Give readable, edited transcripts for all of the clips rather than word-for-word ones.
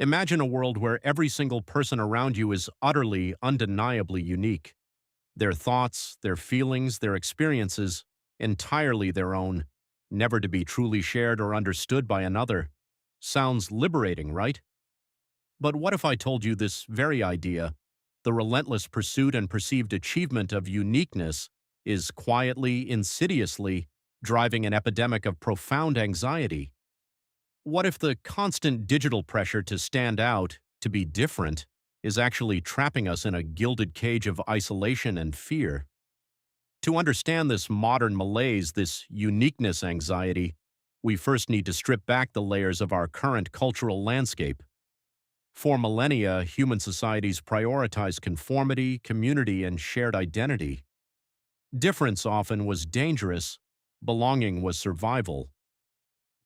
Imagine a world where every single person around you is utterly, undeniably unique. Their thoughts, their feelings, their experiences, entirely their own, never to be truly shared or understood by another. Sounds liberating, right? But what if I told you this very idea, the relentless pursuit and perceived achievement of uniqueness, is quietly, insidiously driving an epidemic of profound anxiety? What if the constant digital pressure to stand out, to be different, is actually trapping us in a gilded cage of isolation and fear? To understand this modern malaise, this uniqueness anxiety, we first need to strip back the layers of our current cultural landscape. For millennia, human societies prioritized conformity, community, and shared identity. Difference often was dangerous, belonging was survival.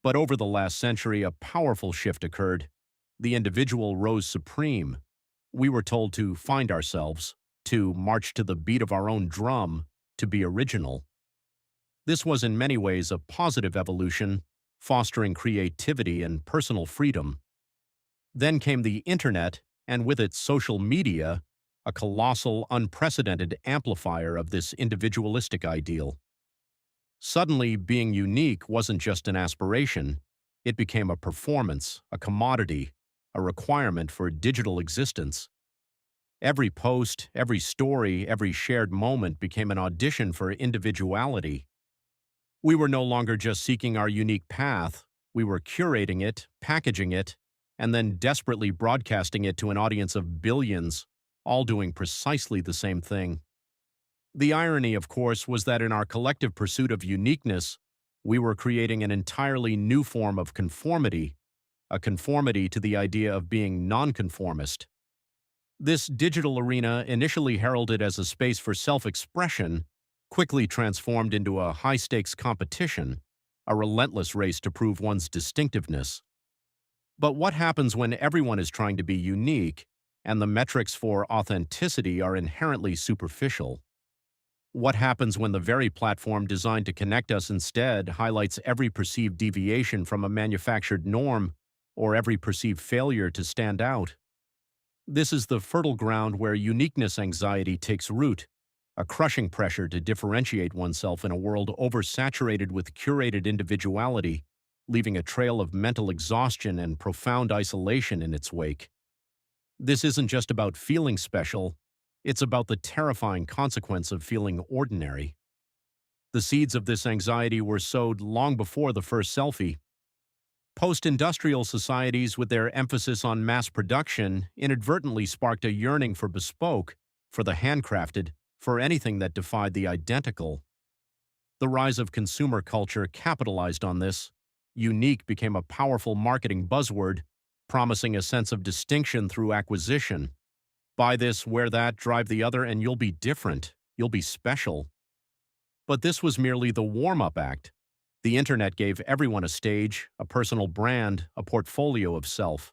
But over the last century, a powerful shift occurred. The individual rose supreme. We were told to find ourselves, to march to the beat of our own drum, to be original. This was in many ways a positive evolution, fostering creativity and personal freedom. Then came the internet, and with it social media, a colossal, unprecedented amplifier of this individualistic ideal. Suddenly, being unique wasn't just an aspiration, it became a performance, a commodity, a requirement for digital existence. Every post, every story, every shared moment became an audition for individuality. We were no longer just seeking our unique path, we were curating it, packaging it, and then desperately broadcasting it to an audience of billions, all doing precisely the same thing. The irony, of course, was that in our collective pursuit of uniqueness, we were creating an entirely new form of conformity, a conformity to the idea of being nonconformist. This digital arena, initially heralded as a space for self-expression, quickly transformed into a high-stakes competition, a relentless race to prove one's distinctiveness. But what happens when everyone is trying to be unique, and the metrics for authenticity are inherently superficial? What happens when the very platform designed to connect us instead highlights every perceived deviation from a manufactured norm or every perceived failure to stand out? This is the fertile ground where uniqueness anxiety takes root, a crushing pressure to differentiate oneself in a world oversaturated with curated individuality, leaving a trail of mental exhaustion and profound isolation in its wake. This isn't just about feeling special, it's about the terrifying consequence of feeling ordinary. The seeds of this anxiety were sowed long before the first selfie. Post-industrial societies, with their emphasis on mass production, inadvertently sparked a yearning for bespoke, for the handcrafted, for anything that defied the identical. The rise of consumer culture capitalized on this. Unique became a powerful marketing buzzword, promising a sense of distinction through acquisition. Buy this, wear that, drive the other, and you'll be different. You'll be special. But this was merely the warm-up act. The internet gave everyone a stage, a personal brand, a portfolio of self.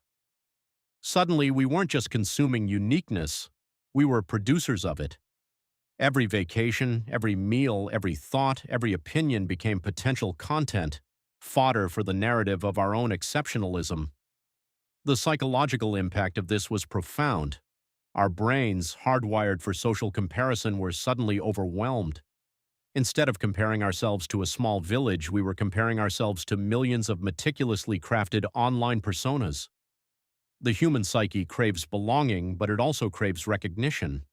Suddenly, we weren't just consuming uniqueness, we were producers of it. Every vacation, every meal, every thought, every opinion became potential content, fodder for the narrative of our own exceptionalism. The psychological impact of this was profound. Our brains, hardwired for social comparison, were suddenly overwhelmed. Instead of comparing ourselves to a small village, we were comparing ourselves to millions of meticulously crafted online personas. The human psyche craves belonging, but it also craves recognition.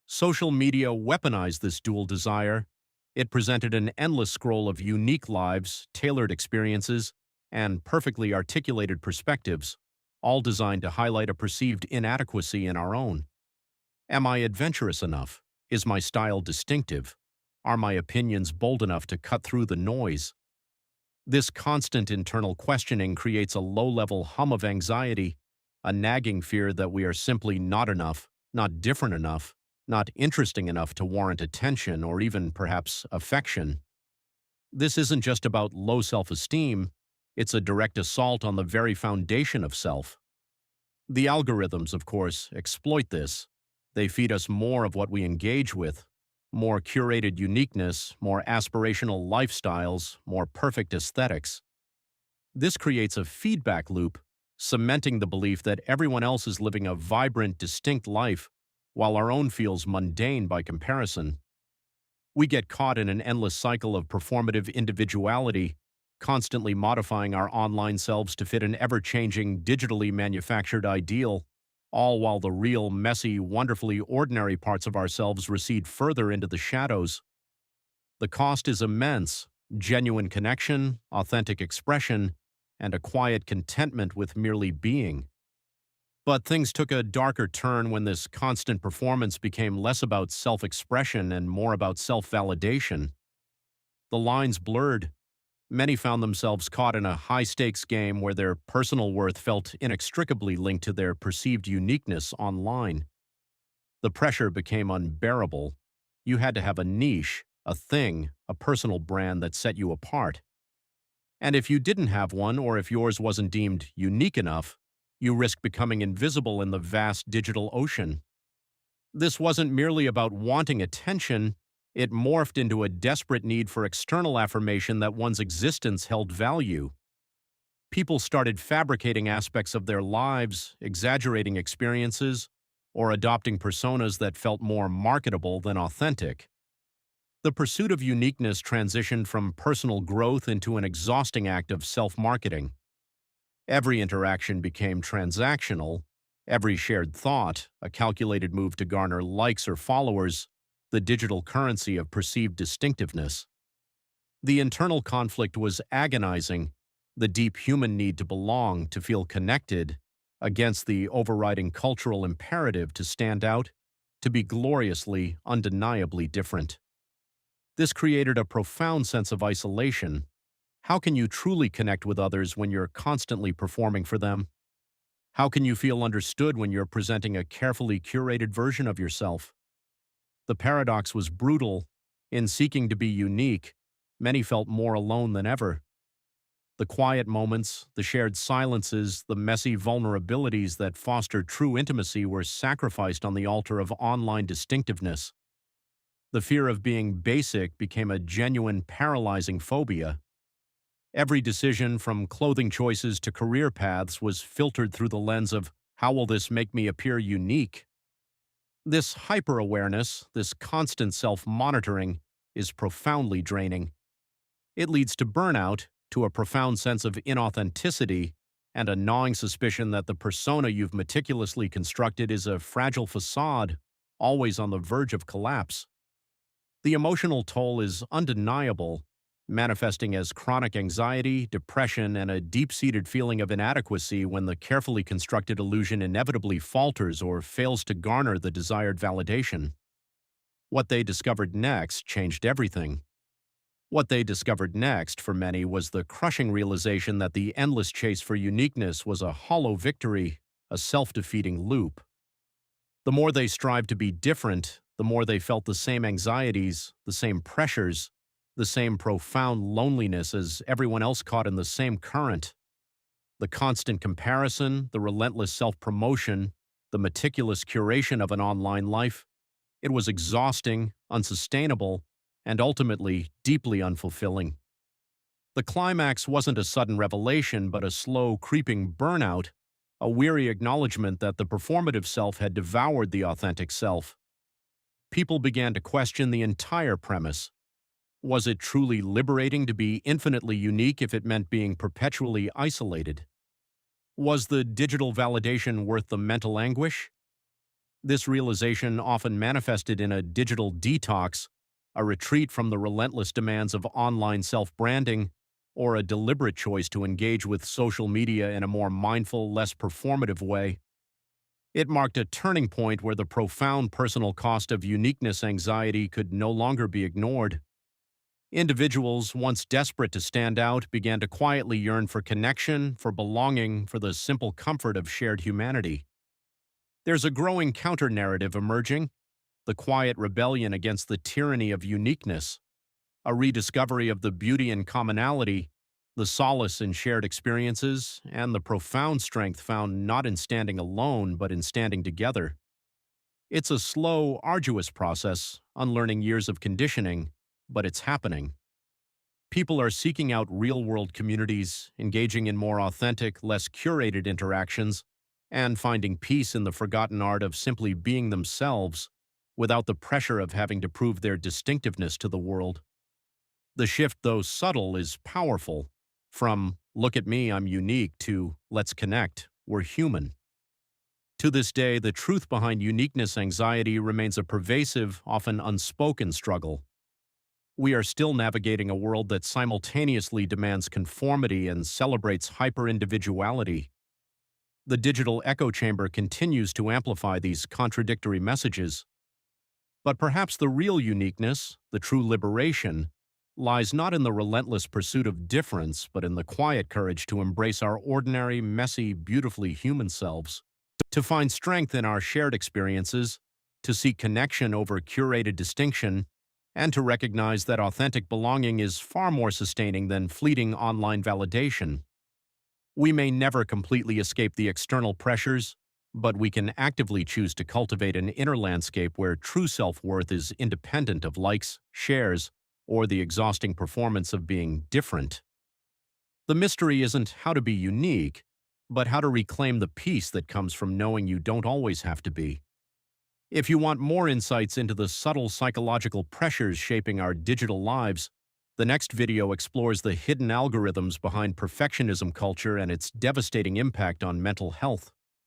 Social media weaponized this dual desire. It presented an endless scroll of unique lives, tailored experiences, and perfectly articulated perspectives, all designed to highlight a perceived inadequacy in our own. Am I adventurous enough? Is my style distinctive? Are my opinions bold enough to cut through the noise? This constant internal questioning creates a low-level hum of anxiety, a nagging fear that we are simply not enough, not different enough, not interesting enough to warrant attention or even, perhaps, affection. This isn't just about low self-esteem, it's a direct assault on the very foundation of self. The algorithms, of course, exploit this. They feed us more of what we engage with, more curated uniqueness, more aspirational lifestyles, more perfect aesthetics. This creates a feedback loop, cementing the belief that everyone else is living a vibrant, distinct life, while our own feels mundane by comparison. We get caught in an endless cycle of performative individuality, constantly modifying our online selves to fit an ever-changing, digitally manufactured ideal, all while the real, messy, wonderfully ordinary parts of ourselves recede further into the shadows. The cost is immense: genuine connection, authentic expression, and a quiet contentment with merely being. But things took a darker turn when this constant performance became less about self-expression and more about self-validation. The lines blurred. Many found themselves caught in a high-stakes game where their personal worth felt inextricably linked to their perceived uniqueness online. The pressure became unbearable. You had to have a niche, a thing, a personal brand that set you apart. And if you didn't have one, or if yours wasn't deemed unique enough, you risked becoming invisible in the vast digital ocean. This wasn't merely about wanting attention, it morphed into a desperate need for external affirmation that one's existence held value. People started fabricating aspects of their lives, exaggerating experiences, or adopting personas that felt more marketable than authentic. The pursuit of uniqueness transitioned from personal growth into an exhausting act of self-marketing. Every interaction became transactional, every shared thought, a calculated move to garner likes or followers, the digital currency of perceived distinctiveness. The internal conflict was agonizing, the deep human need to belong, to feel connected, against the overriding cultural imperative to stand out, to be gloriously, undeniably different. This created a profound sense of isolation. How can you truly connect with others when you're constantly performing for them? How can you feel understood when you're presenting a carefully curated version of yourself? The paradox was brutal. In seeking to be unique, many felt more alone than ever. The quiet moments, the shared silences, the messy vulnerabilities that fostered true intimacy were sacrificed on the altar of online distinctiveness. The fear of being basic became a genuine, paralyzing phobia. Every decision, from clothing choices to career paths, was filtered through the lens of, how will this make me appear unique? This hyper-awareness, this constant self-monitoring, is profoundly draining. It leads to burnout, to a profound sense of inauthenticity, and a gnawing suspicion that the persona you've meticulously constructed is a fragile facade, always on the verge of collapse. The emotional toll is undeniable, manifesting as chronic anxiety, depression, and a deep-seated feeling of inadequacy when the carefully constructed illusion inevitably falters or fails to garner the desired validation. What they discovered next changed everything. What they discovered next, for many, was the crushing realization that the endless chase for uniqueness was a hollow victory, a self-defeating loop. The more they strived to be different, the more they felt the same anxieties, the same pressures, the same profound loneliness as everyone else caught in the same current. The constant comparison, the relentless self-promotion, the meticulous curation of an online life, it was exhausting, unsustainable, and ultimately deeply unfulfilling. The climax wasn't a sudden revelation, but a slow, creeping burnout, a weary acknowledgement that the performative self had devoured the authentic self. People began to question the entire premise. Was it truly liberating to be infinitely unique if it meant being perpetually isolated? Was the digital validation worth the mental anguish? This realization often manifested in a digital detox, a retreat from the relentless demands of online self-branding, or a deliberate choice to engage with social media in a more mindful, less performative way. It marked a turning point where the profound personal cost of uniqueness anxiety could no longer be ignored. Individuals, once desperate to stand out, began to quietly yearn for connection, for belonging, for the simple comfort of shared humanity. There's a growing counter-narrative emerging, the quiet rebellion against the tyranny of uniqueness, a rediscovery of the beauty in commonality, the solace in shared experiences, and the profound strength found not in standing alone, but in standing together. It's a slow, arduous process, unlearning years of conditioning, but it's happening. People are seeking out real-world communities, engaging in more authentic, less curated interactions, and finding peace in the forgotten art of simply being themselves without the pressure of having to prove their distinctiveness to the world. The shift, though subtle, is powerful. From "look at me, I'm unique" to "let's connect, we're human." To this day, the truth behind uniqueness anxiety remains a pervasive, often unspoken struggle. We are still navigating a world that simultaneously demands conformity and celebrates hyper-individuality. The digital echo chamber continues to amplify these contradictory messages. But perhaps the real uniqueness, the true liberation, lies not in the relentless pursuit of difference, but in the quiet courage to embrace our ordinary, messy, beautifully human selves, to find strength in our shared experiences, to seek connection over curated distinction, and to recognize that authentic belonging is far more sustaining than fleeting online validation. We may never completely escape the external pressures, but we can actively choose to cultivate an inner landscape where true self-worth is independent of likes, shares, or the exhausting performance of being different. The mystery isn't how to be unique, but how to reclaim the peace that comes from knowing you don't always have to be. If you want more insights into the subtle psychological pressures shaping our digital lives, the next video explores the hidden algorithms behind perfectionism culture and its devastating impact on mental health.